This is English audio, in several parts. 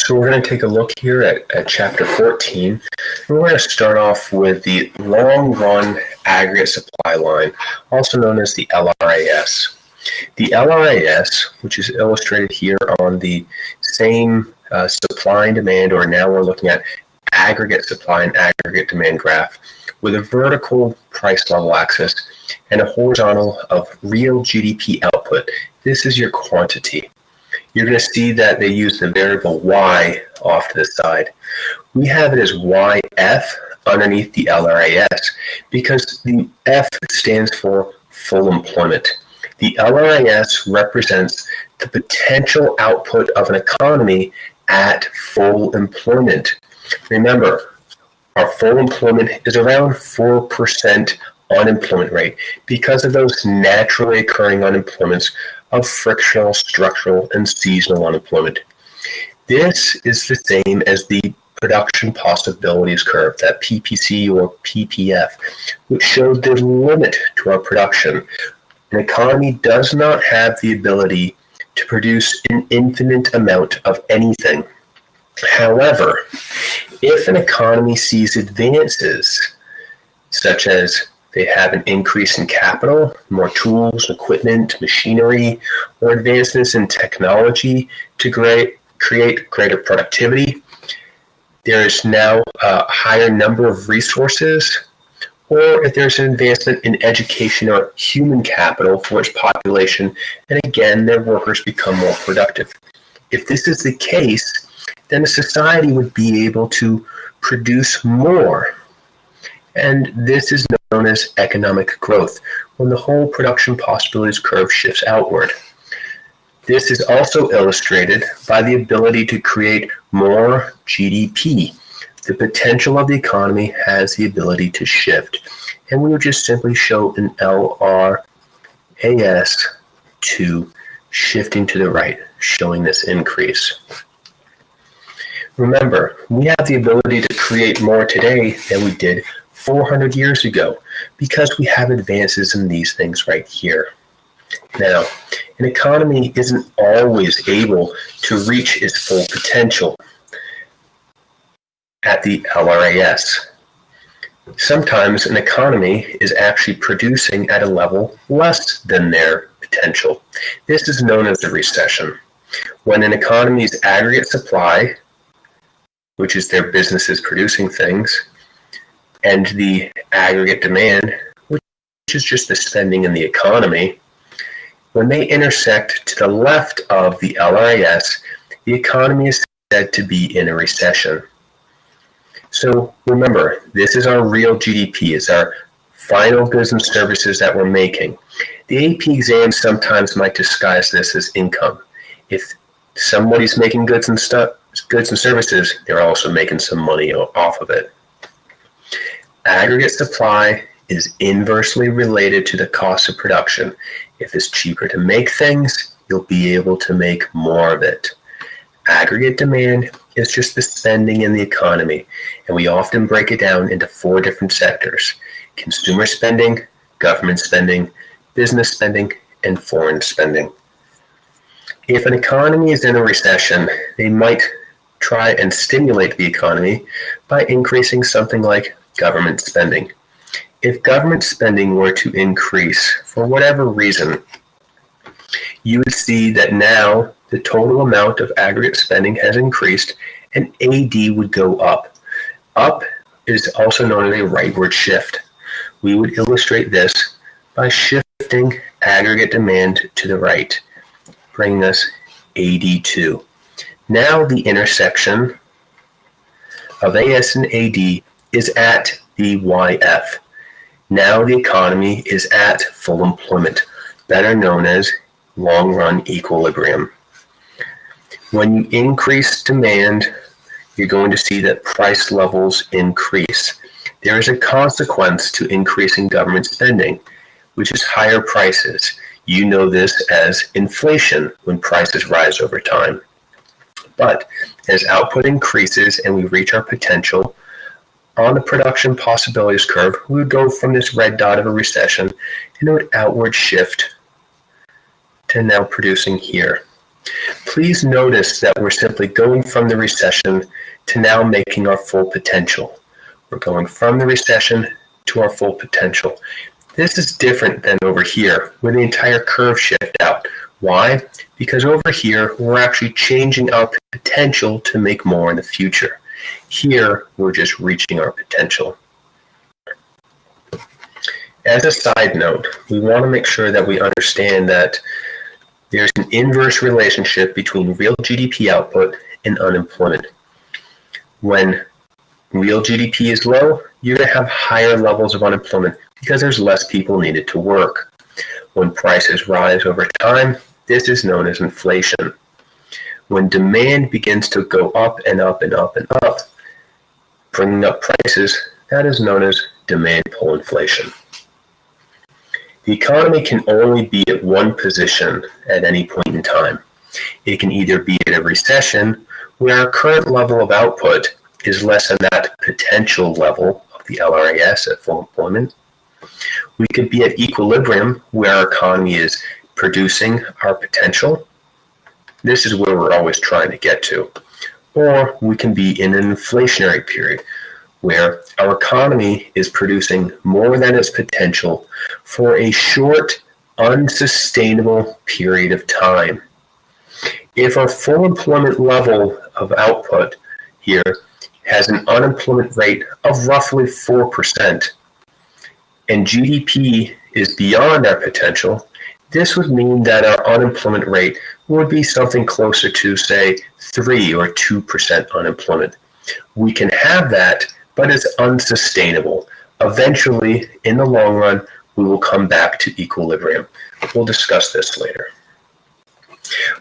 So we're going to take a look here at chapter 14. And we're going to start off with the long run aggregate supply line, also known as the LRAS. The LRAS, which is illustrated here on the same supply and demand, or now we're looking at aggregate supply and aggregate demand graph with a vertical price level axis and a horizontal of real GDP output. This is your quantity. You're going to see that they use the variable y off to the side. We have it as YF underneath the LRAS because the F stands for full employment. The LRAS represents the potential output of an economy at full employment. Remember, our full employment is around 4% unemployment rate because of those naturally occurring unemployments of frictional, structural, and seasonal unemployment. This is the same as the production possibilities curve, that PPC or PPF, which shows the limit to our production. An economy does not have the ability to produce an infinite amount of anything. However, if an economy sees advances, such as they have an increase in capital, more tools, equipment, machinery, or advancements in technology to create greater productivity, there is now a higher number of resources, or if there's an advancement in education or human capital for its population, and again, their workers become more productive. If this is the case, then a society would be able to produce more. And this is known as economic growth, when the whole production possibilities curve shifts outward. This is also illustrated by the ability to create more GDP. The potential of the economy has the ability to shift. And we would just simply show an LRAS to shifting to the right, showing this increase. Remember, we have the ability to create more today than we did 400 years ago because we have advances in these things right here. Now, an economy isn't always able to reach its full potential at the LRAS. Sometimes an economy is actually producing at a level less than their potential. This is known as a recession. When an economy's aggregate supply, which is their businesses producing things, and the aggregate demand, which is just the spending in the economy, when they intersect to the left of the LRAS, the economy is said to be in a recession. So remember, this is our real GDP, it's our final goods and services that we're making. The AP exam sometimes might disguise this as income. If somebody's making goods and services, they're also making some money off of it. Aggregate supply is inversely related to the cost of production. If it's cheaper to make things, you'll be able to make more of it. Aggregate demand is just the spending in the economy, and we often break it down into 4 different sectors: consumer spending, government spending, business spending, and foreign spending. If an economy is in a recession, they might try and stimulate the economy by increasing something like government spending. If government spending were to increase for whatever reason, you would see that now the total amount of aggregate spending has increased and AD would go up. Up is also known as a rightward shift. We would illustrate this by shifting aggregate demand to the right, bringing us AD2. Now the intersection of AS and AD is at the YF. Now the economy is at full employment, better known as long-run equilibrium. When you increase demand, you're going to see that price levels increase. There is a consequence to increasing government spending, which is higher prices. You know this as inflation when prices rise over time. But as output increases and we reach our potential, on the production possibilities curve, we would go from this red dot of a recession and it would outward shift to now producing here. Please notice that we're simply going from the recession to now making our full potential. We're going from the recession to our full potential. This is different than over here, where the entire curve shifted out. Why? Because over here, we're actually changing our potential to make more in the future. Here, we're just reaching our potential. As a side note, we want to make sure that we understand that there's an inverse relationship between real GDP output and unemployment. When real GDP is low, you're going to have higher levels of unemployment because there's less people needed to work. When prices rise over time, this is known as inflation. When demand begins to go up and up and up and up, bringing up prices, that is known as demand pull inflation. The economy can only be at one position at any point in time. It can either be at a recession, where our current level of output is less than that potential level of the LRAS at full employment. We could be at equilibrium, where our economy is producing our potential. This is where we're always trying to get to. Or we can be in an inflationary period, where our economy is producing more than its potential for a short, unsustainable period of time. If our full employment level of output here has an unemployment rate of roughly 4%, and GDP is beyond our potential, this would mean that our unemployment rate would be something closer to, say, 3 or 2% unemployment. We can have that, but it's unsustainable. Eventually, in the long run, we will come back to equilibrium. We'll discuss this later.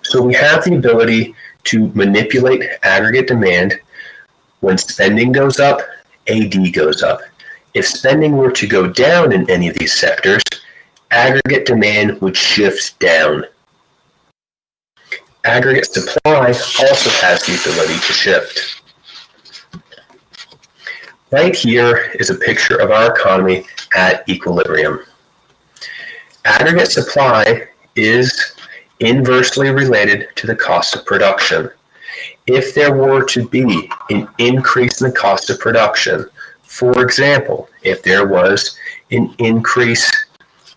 So we have the ability to manipulate aggregate demand. When spending goes up, AD goes up. If spending were to go down in any of these sectors, aggregate demand would shift down. Aggregate supply also has the ability to shift. Right here is a picture of our economy at equilibrium. Aggregate supply is inversely related to the cost of production. If there were to be an increase in the cost of production, for example, if there was an increase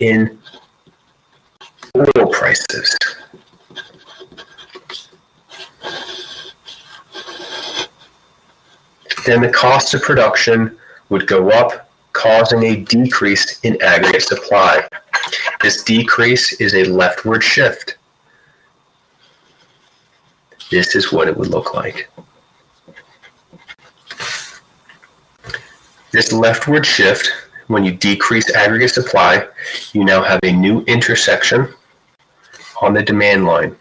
in oil prices, then the cost of production would go up, causing a decrease in aggregate supply. This decrease is a leftward shift. This is what it would look like. This leftward shift, when you decrease aggregate supply, you now have a new intersection on the demand line.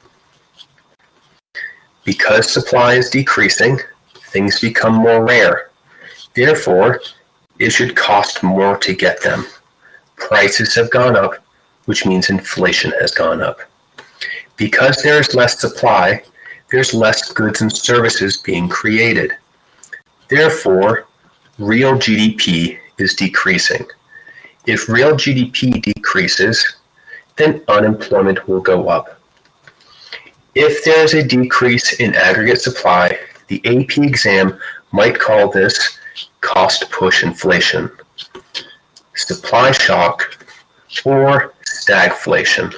Because supply is decreasing, things become more rare. Therefore, it should cost more to get them. Prices have gone up, which means inflation has gone up. Because there is less supply, there's less goods and services being created. Therefore, real GDP is decreasing. If real GDP decreases, then unemployment will go up. If there's a decrease in aggregate supply, the AP exam might call this cost push inflation, supply shock, or stagflation.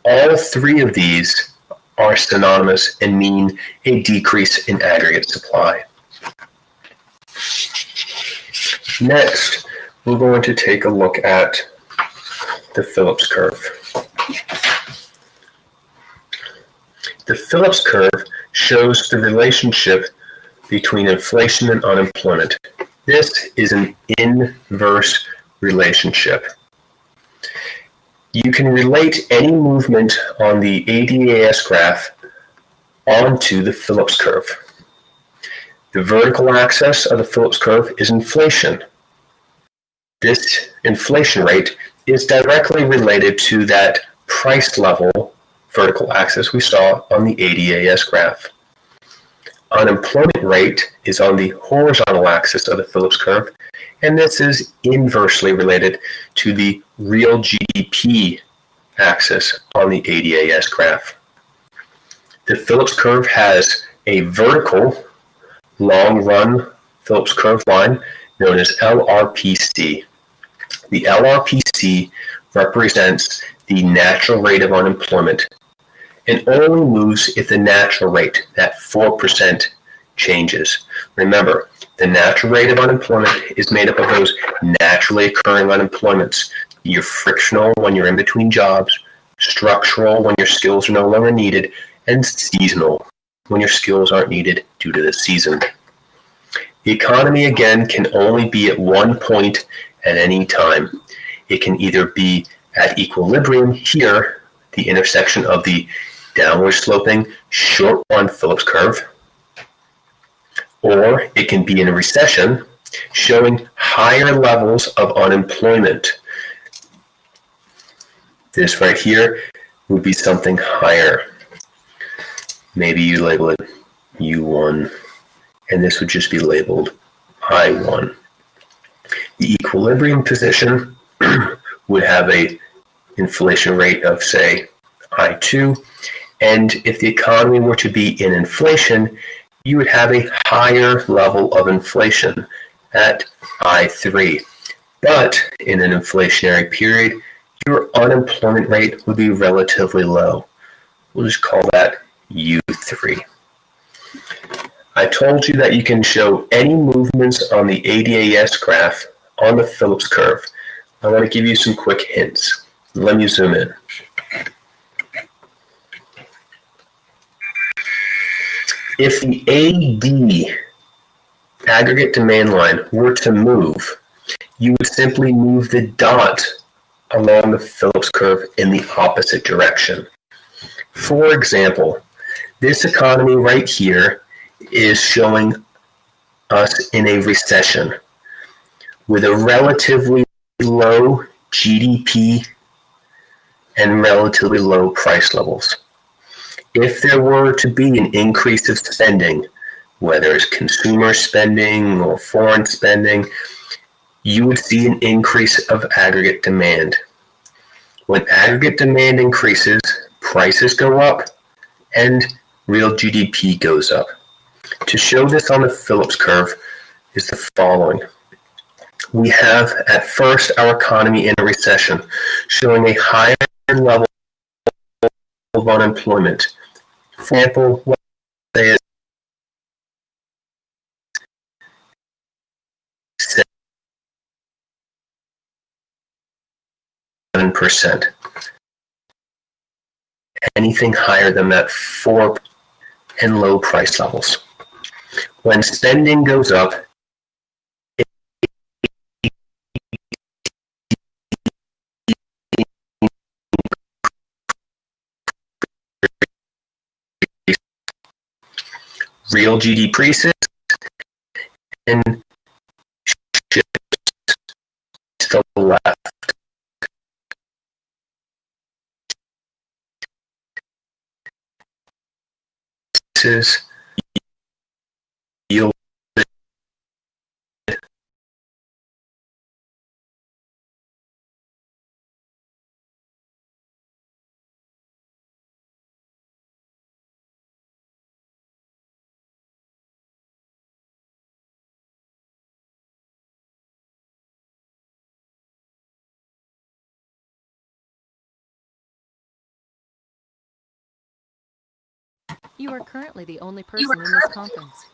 All three of these are synonymous and mean a decrease in aggregate supply. Next, we're going to take a look at the Phillips curve. The Phillips curve shows the relationship between inflation and unemployment. This is an inverse relationship. You can relate any movement on the ADAS graph onto the Phillips curve. The vertical axis of the Phillips curve is inflation. This inflation rate is directly related to that price level vertical axis we saw on the ADAS graph. Unemployment rate is on the horizontal axis of the Phillips curve, and this is inversely related to the real GDP axis on the ADAS graph. The Phillips curve has a vertical long run Phillips curve line known as LRPC. The LRPC represents the natural rate of unemployment and only moves if the natural rate, that 4%, changes. Remember, the natural rate of unemployment is made up of those naturally occurring unemployments. You're frictional when you're in between jobs, structural when your skills are no longer needed, and seasonal when your skills aren't needed due to the season. The economy, again, can only be at one point at any time. It can either be at equilibrium here, the intersection of the downward sloping short run Phillips curve, or it can be in a recession showing higher levels of unemployment. This right here would be something higher. Maybe you label it U1, and this would just be labeled I1. The equilibrium position would have a inflation rate of, say, I2, and if the economy were to be in inflation, you would have a higher level of inflation at I3. But in an inflationary period, your unemployment rate would be relatively low. We'll just call that U3. I told you that you can show any movements on the ADAS graph on the Phillips curve. I want to give you some quick hints. Let me zoom in. If the AD, aggregate demand line, were to move, you would simply move the dot along the Phillips curve in the opposite direction. For example, this economy right here is showing us in a recession with a relatively low GDP and relatively low price levels. If there were to be an increase of spending, whether it's consumer spending or foreign spending, you would see an increase of aggregate demand. When aggregate demand increases, prices go up and real GDP goes up. To show this on the Phillips curve is the following. We have at first our economy in a recession, showing a higher level of unemployment. For example, let's say it's 7%. Anything higher than that 4% and low price levels. When spending goes up, real GDP increases and shifts to the left. This is yield. You are currently the only person in this conference.